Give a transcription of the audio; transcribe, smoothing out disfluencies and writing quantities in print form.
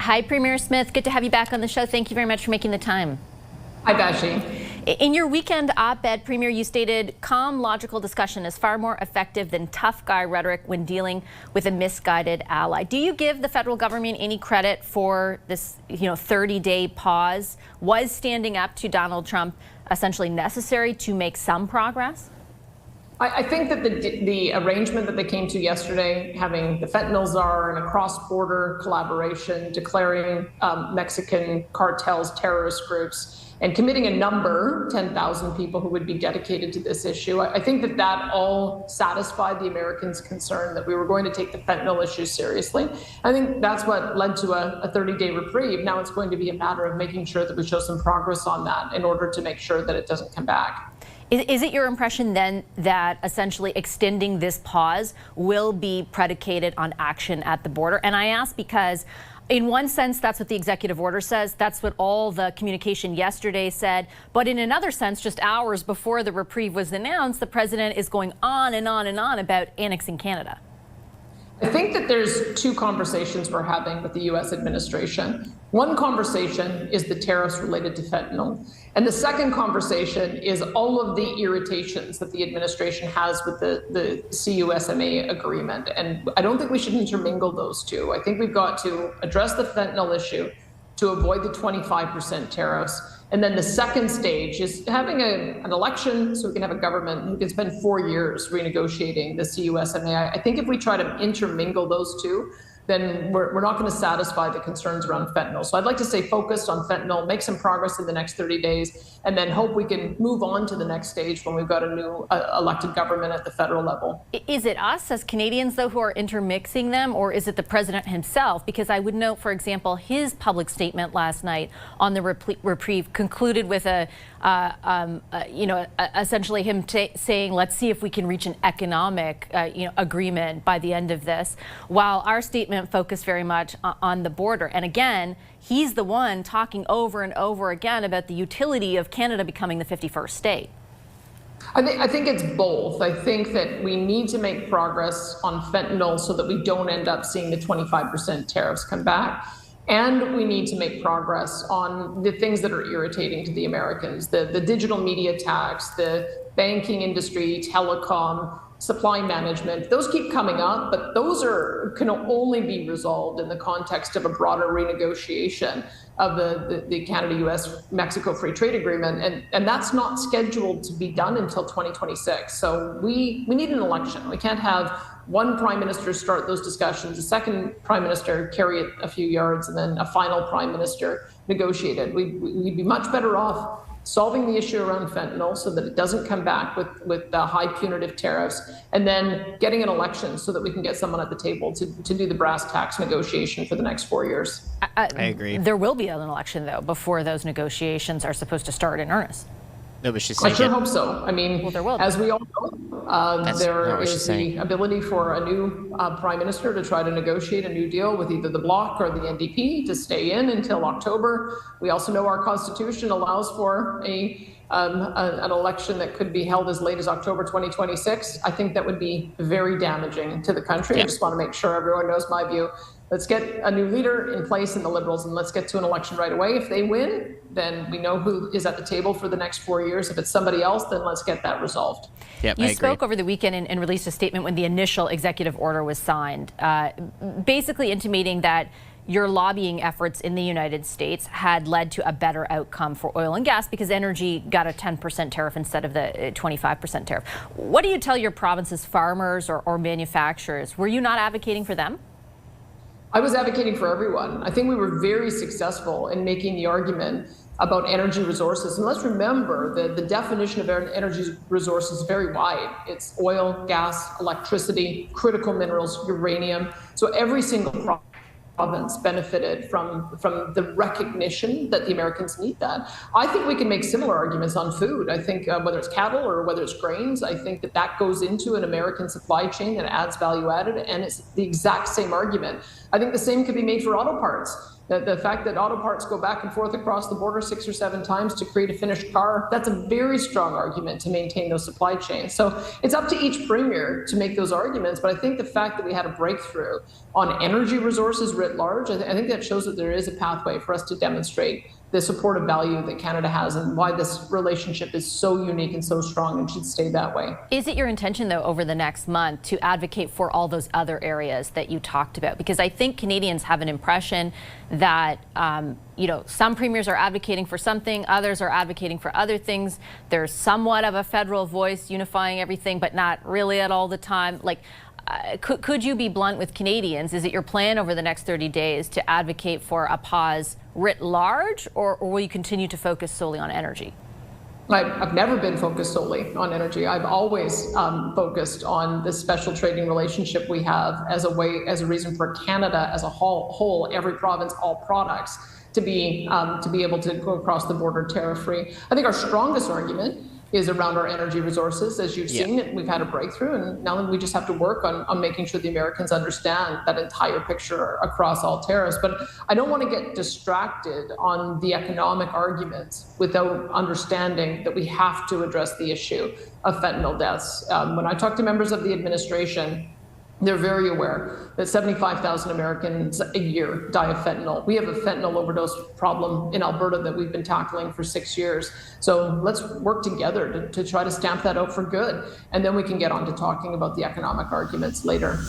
Hi, Premier Smith. Good to have you back on the show. Thank you very much for making the time. Hi, Bashi. In your weekend op-ed, Premier, you stated calm, logical discussion is far more effective than tough guy rhetoric when dealing with a misguided ally. Do you give the federal government any credit for this, 30-day pause? Was standing up to Donald Trump essentially necessary to make some progress? I think that the arrangement that they came to yesterday, having the fentanyl czar and a cross-border collaboration, declaring Mexican cartels terrorist groups, and committing a number, 10,000 people who would be dedicated to this issue, I think that all satisfied the Americans' concern that we were going to take the fentanyl issue seriously. I think that's what led to a 30-day reprieve. Now it's going to be a matter of making sure that we show some progress on that in order to make sure that it doesn't come back. Is it your impression then that essentially extending this pause will be predicated on action at the border? And I ask because in one sense, that's what the executive order says. That's what all the communication yesterday said. But in another sense, just hours before the reprieve was announced, the president is going on and on and on about annexing Canada. I think that there's two conversations we're having with the U.S. administration. One conversation is the tariffs related to fentanyl. And the second conversation is all of the irritations that the administration has with the CUSMA agreement. And I don't think we should intermingle those two. I think we've got to address the fentanyl issue to avoid the 25% tariffs. And then the second stage is having an election so we can have a government who can spend 4 years renegotiating the CUSMA. I think if we try to intermingle those two, then we're not going to satisfy the concerns around fentanyl. So I'd like to stay focused on fentanyl, make some progress in the next 30 days, and then hope we can move on to the next stage when we've got a new elected government at the federal level. Is it us as Canadians, though, who are intermixing them, or is it the president himself? Because I would note, for example, his public statement last night on the reprieve concluded with essentially him saying, let's see if we can reach an economic agreement by the end of this, while our statement focused very much on the border. And again, he's the one talking over and over again about the utility of Canada becoming the 51st state. I think it's both. I think that we need to make progress on fentanyl so that we don't end up seeing the 25% tariffs come back. And we need to make progress on the things that are irritating to the Americans, the digital media tax, the banking industry, telecom, supply management. Those keep coming up, but those can only be resolved in the context of a broader renegotiation of the Canada-US-Mexico Free Trade Agreement. And that's not scheduled to be done until 2026. So we need an election. We can't have one prime minister start those discussions, a second prime minister carry it a few yards, and then a final prime minister negotiate it. We'd be much better off solving the issue around fentanyl so that it doesn't come back with high punitive tariffs, and then getting an election so that we can get someone at the table to do the brass tacks negotiation for the next 4 years. I agree. There will be an election, though, before those negotiations are supposed to start in earnest. No, but she's I sure hope so. I mean, well, there will as we all know, there is the ability for a new prime minister to try to negotiate a new deal with either the Bloc or the NDP to stay in until October. We also know our Constitution allows for an election that could be held as late as October 2026. I think that would be very damaging to the country. I just want to make sure everyone knows my view. Let's get a new leader in place in the Liberals, and let's get to an election right away. If they win, then we know who is at the table for the next 4 years. If it's somebody else, then let's get that resolved. Yep, you spoke over the weekend and released a statement when the initial executive order was signed, basically intimating that your lobbying efforts in the United States had led to a better outcome for oil and gas because energy got a 10% tariff instead of the 25% tariff. What do you tell your province's farmers or manufacturers? Were you not advocating for them? I was advocating for everyone. I think we were very successful in making the argument about energy resources. And let's remember that the definition of energy resources is very wide. It's oil, gas, electricity, critical minerals, uranium. So every single province benefited from the recognition that the Americans need that. I think we can make similar arguments on food. I think whether it's cattle or whether it's grains, I think that goes into an American supply chain that adds value added, and it's the exact same argument. I think the same could be made for auto parts. The fact that auto parts go back and forth across the border 6 or 7 times to create a finished car, that's a very strong argument to maintain those supply chains. So it's up to each premier to make those arguments. But I think the fact that we had a breakthrough on energy resources writ large, I think that shows that there is a pathway for us to demonstrate the supportive value that Canada has and why this relationship is so unique and so strong and should stay that way. Is it your intention, though, over the next month to advocate for all those other areas that you talked about? Because I think Canadians have an impression that, some premiers are advocating for something, others are advocating for other things. There's somewhat of a federal voice unifying everything, but not really at all the time. Could you be blunt with Canadians? Is it your plan over the next 30 days to advocate for a pause writ large, or will you continue to focus solely on energy? I've never been focused solely on energy. I've always focused on this special trading relationship we have as a reason for Canada as a whole, every province, all products, to be able to go across the border tariff-free. I think our strongest argument is around our energy resources. As you've seen, we've had a breakthrough, and now we just have to work on making sure the Americans understand that entire picture across all tariffs. But I don't want to get distracted on the economic arguments without understanding that we have to address the issue of fentanyl deaths. When I talk to members of the administration, they're very aware that 75,000 Americans a year die of fentanyl. We have a fentanyl overdose problem in Alberta that we've been tackling for 6 years. So let's work together to try to stamp that out for good. And then we can get on to talking about the economic arguments later.